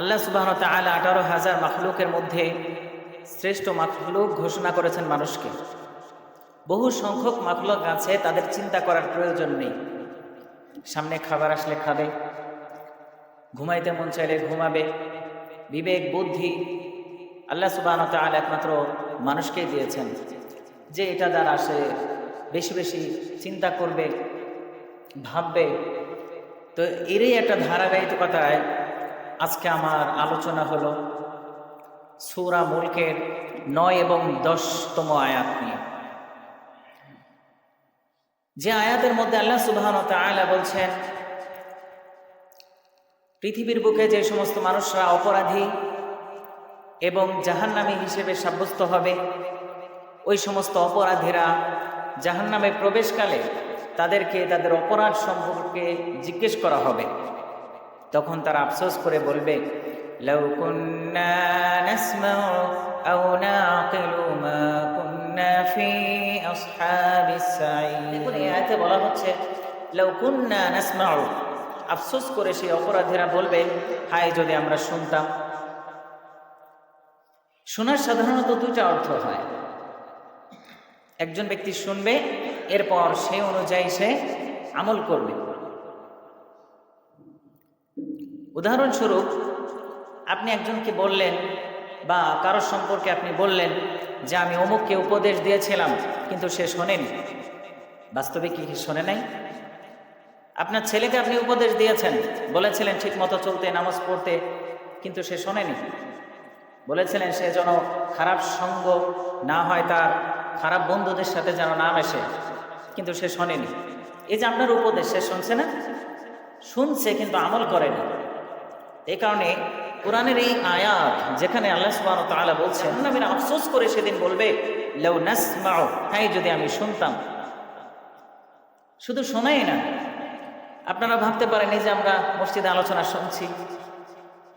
আল্লাহ সুবহানাহু ওয়া তাআলা 18,000 মাখলুকের মধ্যে শ্রেষ্ঠ মাখলুক ঘোষণা করেছেন মানুষকে। বহু সংখ্যক মাখলুক আছে, তাদের চিন্তা করার প্রয়োজন নেই। সামনে খাবার আসলে খাবে, ঘুমাইতে মন চাইলে ঘুমাবে। বিবেক বুদ্ধি আল্লাহ সুবহানাহু ওয়া তাআলা একমাত্র মানুষকেই দিয়েছেন, যে এটা দ্বারা সে বেশি বেশি চিন্তা করবে, ভাববে। তো এরই একটা ধারাবাহিকতায় আজকে আমার আলোচনা হলো সূরা মুলকের 9 এবং 10তম আয়াত নিয়ে। যে আয়াতের মধ্যে আল্লাহ সুবহানাহু ওয়া তাআলা বলছেন, পৃথিবীর বুকে যে সমস্ত মানুষরা অপরাধী এবং জাহান্নামী হিসেবে সাব্যস্ত হবে, ওই সমস্ত অপরাধীরা জাহান্নামে প্রবেশকালে তাদেরকে তাদের অপরাধ সম্পর্কে জিজ্ঞেস করা হবে। তখন তারা আফসোস করে বলবে, লাউ কুন্না নাসমাউ আও নাকিলু মা কুন্না ফি আসহাবিস সাঈর। দেখুন, এই আয়াতে বলা হচ্ছে লাউ কুন্না নাসমাউ। আফসোস করে সেই অপরাধীরা বলবে, হায় যদি আমরা শুনতাম। শোনার সাধারণত দুইটা অর্থ হয়। একজন ব্যক্তি শুনবে, এরপর সেই অনুযায়ী সে আমল করবে। উদাহরণস্বরূপ, আপনি একজনকে বললেন বা কারোর সম্পর্কে আপনি বললেন যে আমি অমুককে উপদেশ দিয়েছিলাম, কিন্তু সে শোনেনি। বাস্তবে কি শোনে নাই? আপনার ছেলেকে আপনি উপদেশ দিয়েছেন, বলেছিলেন ঠিক মতো চলতে, নামাজ পড়তে, কিন্তু সে শোনেনি। বলেছিলেন সে যেন খারাপ সঙ্গ না হয়, তার খারাপ বন্ধুদের সাথে যেন না মেশে, কিন্তু সে শোনেনি। এই যে আপনার উপদেশ, সে শুনছে না? শুনছে কিন্তু আমল করেনি। এই কারণে কোরআনের এই আয়াত যেখানে আল্লাহ সুবহানাহু ওয়া তাআলা বলছেন, নবীরা আফসোস করে সেদিন বলবে, লাউ নাসমাউ, হ্যাঁ যদি আমি শুনতাম। শুধু শোনাই না, আপনারা ভাবতে পারেন এই যে আমরা মসজিদে আলোচনা শুনছি,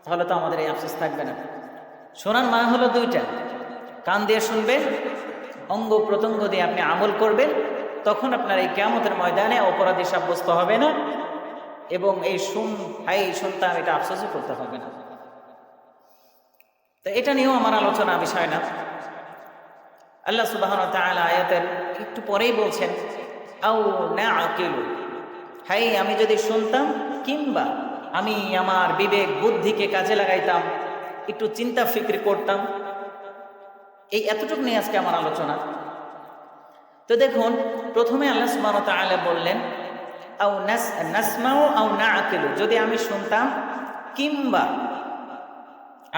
তাহলে তো আমাদের এই আফসোস থাকবে না। শোনার মানে হলো দুইটা, কান দিয়ে শুনবেন, অঙ্গ প্রত্যঙ্গ দিয়ে আপনি আমল করবেন, তখন আপনার এই কিয়ামতের ময়দানে অপরাধী সাব্যস্ত হবে না, এবং এই শুনতাম এটা আফসোসও করতে হবে না। তো এটা নিয়েও আমার আলোচনা বিষয় না। আল্লাহ সুবহানাহু ওয়া তাআলা আয়াতের একটু পরেই বলছেন, আও নাআকিলু, হাই আমি যদি শুনতাম, কিংবা আমি আমার বিবেক বুদ্ধিকে কাজে লাগাইতাম, একটু চিন্তা ফিক্র করতাম। এই এতটুকু নিয়ে আজকে আমার আলোচনা। তো দেখুন, প্রথমে আল্লাহ সুবহানাহু ওয়া তাআলা বললেন, আও নাসমাউ আও নাআকিলু, যদি আমি শুনতাম কিংবা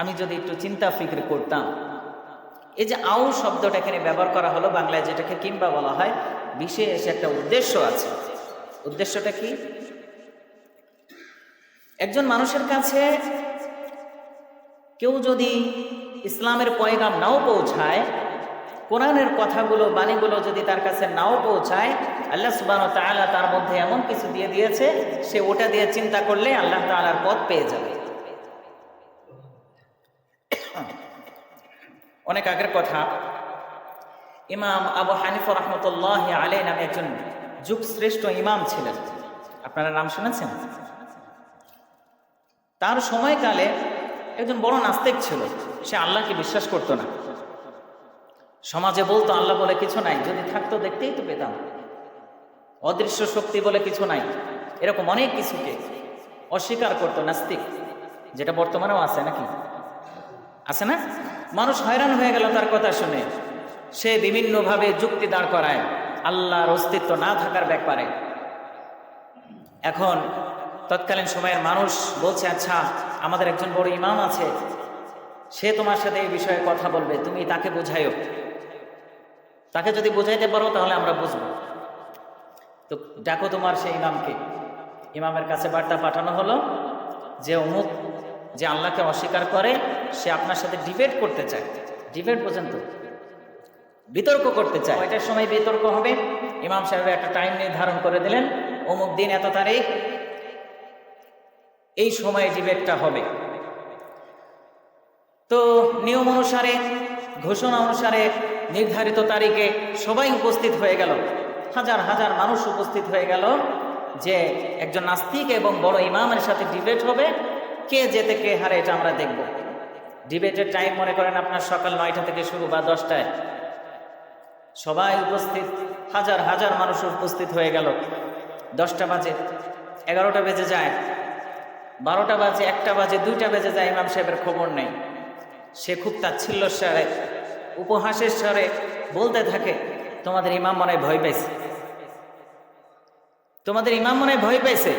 আমি যদি একটু চিন্তা ফিক্র করতাম। এই যে আও শব্দটা এখানে ব্যবহার করা হলো, বাংলায় যেটাকে কিংবা বলা হয়, বিশেষ একটা উদ্দেশ্য আছে। উদ্দেশ্যটা কি? একজন মানুষের কাছে কেউ যদি ইসলামের পয়গাম নাও পৌঁছায়, কোরআনের কথাগুলো, বাণীগুলো যদি তার কাছে নাও পৌঁছায়, আল্লাহ সুবহানাহু ওয়া তাআলা তার মধ্যে এমন কিছু দিয়ে দিয়েছে, সে ওটা দিয়ে চিন্তা করলে আল্লাহ তাআলার পথ পেয়ে যাবে। অনেক আগের কথা, ইমাম আবু হানিফা রাহমাতুল্লাহি আলাইহি নামে একজন যুগ শ্রেষ্ঠ ইমাম ছিলেন। আপনারা নাম শুনেছেন? তার সময়কালে একজন বড় নাস্তিক ছিল। সে আল্লাহকে বিশ্বাস করতো না। সমাজে বলতো আল্লাহ বলে কিছু নাই, যদি থাকতো দেখতেই তো পেতাম। অদৃশ্য শক্তি বলে কিছু নাই, এরকম অনেক কিছুকে অস্বীকার করতো নাস্তিক, যেটা বর্তমানেও আছে নাকি? আছে না? মানুষ হয়রান হয়ে গেল তার কথা শুনে। সে বিভিন্নভাবে যুক্তি দাঁড় করায় আল্লাহর অস্তিত্ব না থাকার ব্যাপারে। এখন তৎকালীন সময়ের মানুষ বলছে, আচ্ছা আমাদের একজন বড় ইমাম আছে, সে তোমার সাথে এই বিষয়ে কথা বলবে, তুমি তাকে বোঝাইও। তাকে যদি বোঝাইতে পারো তাহলে আমরা বুঝবো। তো ডাকো তোমার সেই ইমামকে। ইমামের কাছে বার্তা পাঠানো হলো যে অমুক যে আল্লাহকে অস্বীকার করে, সে আপনার সাথে ডিবেট করতে চায়। ডিবেট পর্যন্ত বিতর্ক করতে চায়। কয়টার সময় বিতর্ক হবে? ইমাম সাহেব একটা টাইম নির্ধারণ করে দিলেন, অমুক দিন এত তারিখ এই সময়ে ডিবেটটা হবে। তো নিয়ম অনুসারে, ঘোষণা অনুসারে নির্ধারিত তারিখে সবাই উপস্থিত হয়ে গেল। হাজার হাজার মানুষ উপস্থিত হয়ে গেল যে একজন নাস্তিক এবং বড় ইমামের সাথে ডিবেট হবে। কে জেতে কে হারে এটা আমরা দেখব। ডিবেটের টাইম মনে করেন আপনার সকাল 9টা থেকে শুরু বা 10টায়, সবাই উপস্থিত, হাজার হাজার মানুষ উপস্থিত হয়ে গেল। 10টা বাজে, 11টা বেজে যায়, 12টা বাজে, 1টা বাজে, 2টা বেজে যায়, ইমাম সাহেবের খবর নেই। সে খুব তাচ্ছিল্যর স্বরে, উপহাসের স্বরে বলতে থাকে, তোমাদের ইমাম মনে হয় ভয় পাইছে, তোমাদের ইমাম মনে হয় ভয় পাইছে।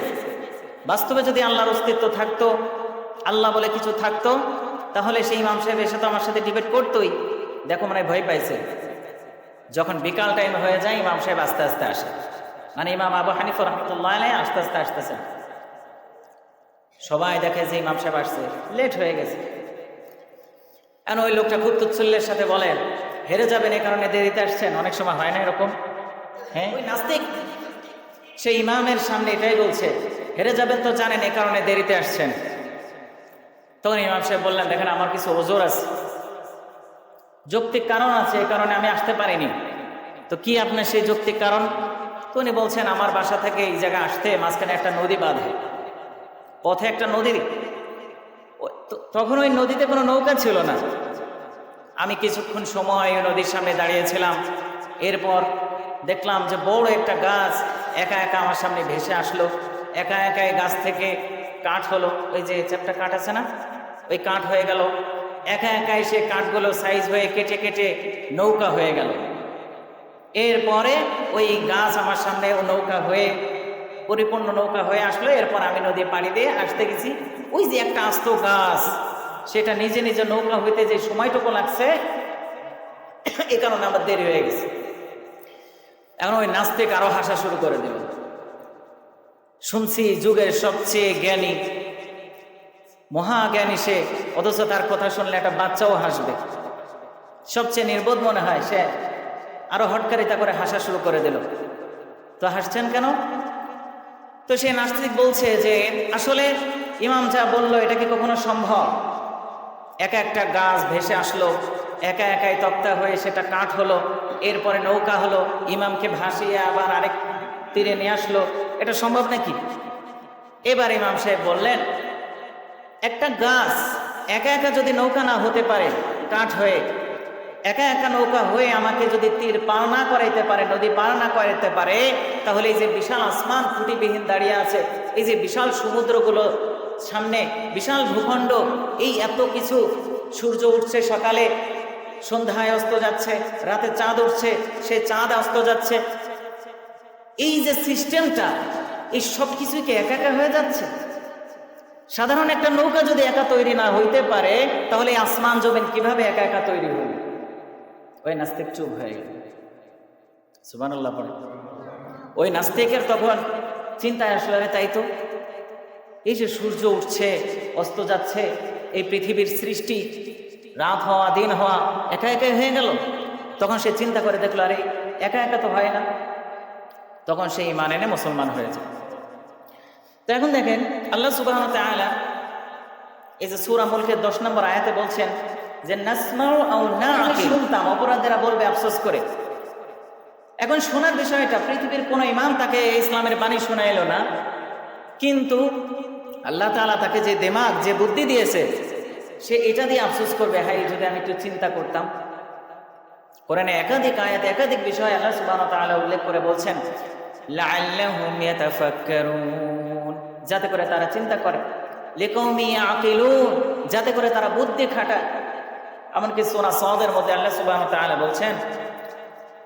বাস্তবে যদি আল্লাহর অস্তিত্ব থাকতো, আল্লাহ বলে কিছু থাকতো, তাহলে সেই ইমাম সাহেব এসে তো আমার সাথে ডিবেট করতোই। দেখো মনে হয় ভয় পাইছে। যখন বিকাল টাইম হয়ে যায়, ইমাম সাহেব আস্তে আস্তে আসে, মানে ইমাম আবু হানিফা রাহমাতুল্লাহ আলাইহি আস্তে আস্তে আসতেছে। সবাই দেখে যে ইমাম সাহেব আসছে, লেট হয়ে গেছে। এখন ওই লোকটা খুব তুচ্ছল্যের সাথে বলেন, হেরে যাবেন এই কারণে দেরিতে আসছেন। অনেক সময় হয় না এরকম? হ্যাঁ, ওই নাস্তিক সেই ইমামের সামনে এটাই বলছে, হেরে যাবেন তো জানেন, এই কারণে দেরিতে আসছেন। তখন ইমাম সাহেব বললেন, দেখেন আমার কিছু ওজোর আছে, যৌক্তিক কারণ আছে, এই কারণে আমি আসতে পারিনি। তো কি আপনার সেই যৌক্তিক কারণ? তো উনি বলছেন, আমার বাসা থেকে এই জায়গায় আসতে মাঝখানে একটা নদী বাঁধে, পথে একটা নদী, তখন ওই নদীতে কোনো নৌকা ছিল না। আমি কিছুক্ষণ সময় ওই নদীর সামনে দাঁড়িয়েছিলাম, এরপর দেখলাম যে বড় একটা গাছ একা একা আমার সামনে ভেসে আসলো। একা একা এই গাছ থেকে কাঠ হলো, ওই যে চ্যাপটা কাঠ আছে না, ওই কাঠ হয়ে গেল। একা একা এসে কাঠগুলো সাইজ হয়ে কেটে কেটে নৌকা হয়ে গেল। এরপরে ওই গাছ আমার সামনে নৌকা হয়ে, পরিপূর্ণ নৌকা হয়ে আসলো। এরপর আমি নদী পাড়ি দিয়ে আসতে গেছি, ওই যে একটা আস্ত গাছ, সেটা নিজে নিজে নৌকা হইতে যে সময়টুকু লাগছে, এ কারণে আমার দেরি হয়ে গেছে। এখন ওই নাস্তিক আরো হাসা শুরু করে দিল। শুনছি যুগের সবচেয়ে জ্ঞানী, মহাজ্ঞানী সে, অথচ তার কথা শুনলে একটা বাচ্চাও হাসবে। সবচেয়ে নির্বোধ মনে হয় সে, আরো হটকারিতা করে হাসা শুরু করে দিল। তো হাসছেন কেন? তো সে নাস্তিক বলছে যে আসলে ইমাম যা বলল এটা কি কখনো সম্ভব? একা একটা গাছ ভেসে আসলো, একা একাই তক্তা হয়ে সেটা কাঠ হলো, এরপরে নৌকা হলো, ইমামকে ভাসিয়ে আবার আরেক তীরে নিয়ে আসলো, এটা সম্ভব নাকি? এবার ইমাম সাহেব বললেন, একটা গাছ একা একা যদি নৌকা না হতে পারে, কাঠ হয়ে একা একা নৌকা হয়ে আমাকে যদি তীর পার না করাইতে পারে, নদী পার না করাইতে পারে, তাহলে এই যে বিশাল আসমান খুঁটিবিহীন দাঁড়িয়ে আছে, এই যে বিশাল সমুদ্রগুলো সামনে, বিশাল ভূখণ্ড, এই এত কিছু, সূর্য উঠছে সকালে, সন্ধ্যায় অস্ত যাচ্ছে, রাতে চাঁদ উঠছে, সে চাঁদ অস্ত যাচ্ছে, এই যে সিস্টেমটা, এই সব কিছুই কি একা একা হয়ে যাচ্ছে? সাধারণ একটা নৌকা যদি একা তৈরি না হইতে পারে, তাহলে আসমান জমিন কিভাবে একা একা তৈরি হইল? ওই নাস্তিক চুপ হয়ে গেল। সুবহানাল্লাহ পড়ে। ওই নাস্তিকের তখন চিন্তায় আসলে, তাই তো, এই যে সূর্য উঠছে অস্ত যাচ্ছে, এই পৃথিবীর সৃষ্টি, রাত হওয়া দিন হওয়া একা একাই হয়ে গেল। তখন সে চিন্তা করে দেখলো, আরে একা একা তো হয় না। তখন সে ঈমান এনে মুসলমান হয়ে যায়। তো এখন দেখেন আল্লাহ সুবহানাহু ওয়া তাআলা এই যে সূরা মুলকের 10 নম্বর আয়াতে বলছেন যে নাসমাউ আও নাআকিল, শুনতাম, অপরাধীরা বলবে আফসোস করে। এখন শোনার বিষয়টা, পৃথিবীর কোনো ইমাম তাকে ইসলামের বাণী শোনাইলো না, কিন্তু আল্লাহ তাআলা তাকে যে দিমাগ, যে বুদ্ধি দিয়েছে, সে এটা দিয়ে আফসোস করবে, হাই যদি আমি একটু চিন্তা করতাম। কোরআনে একাধিক আয়াতে একাধিক বিষয় আল্লাহ সুবহানাহু ওয়া তাআলা উল্লেখ করে বলছেন লাআল্লাহুম ইয়াতাফাক্কারুন, যাতে করে তারা চিন্তা করে, লিকাউমি ইয়াকিলুন, যাতে করে তারা বুদ্ধি খাটায়। এমনকি সূরা সাদের মধ্যে আল্লাহ সুবহানাহু ওয়া তাআলা বলছেন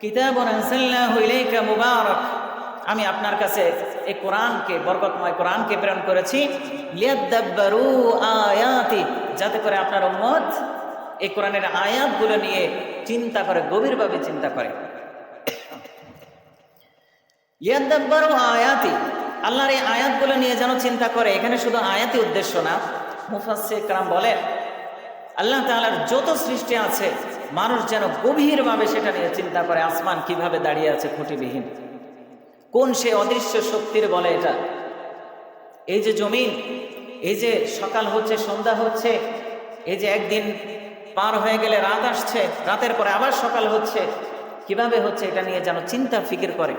কিতাবুন আনসালনাহু ইলাইকা মুবারাক, আমি আপনার কাছে এই কোরআনকে, বরকতময় কোরআনকে প্রেরণ করেছি, লিয়াদাব্বারু আয়াতি, যাতে করে আপনার উম্মত এই কোরআনের আয়াতগুলো নিয়ে চিন্তা করে, গভীরভাবে চিন্তা করে। লিয়াদাব্বারু আয়াতি, আল্লাহর এই আয়াতগুলো নিয়ে যেন চিন্তা করে। এখানে শুধু আয়াতই উদ্দেশ্য না, মুফাসসির کرام বলেন আল্লাহ তাআলার যত সৃষ্টি আছে, মানুষ যেন গভীরভাবে সেটা নিয়ে চিন্তা করে। আসমান কিভাবে দাঁড়িয়ে আছে খুঁটিবিহীন, কোন সে অদৃশ্য শক্তির বলে এটা? এই যে জমিন, এই যে সকাল হচ্ছে সন্ধ্যা হচ্ছে, এই যে একদিন পার হয়ে গেলে রাত আসছে, রাতের পরে আবার সকাল হচ্ছে, কিভাবে হচ্ছে এটা নিয়ে যেন চিন্তা ফিকির করে,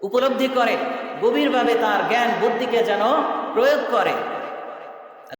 উপলব্ধি করে, গভীরভাবে তার জ্ঞান বুদ্ধিকে যেন প্রয়োগ করে।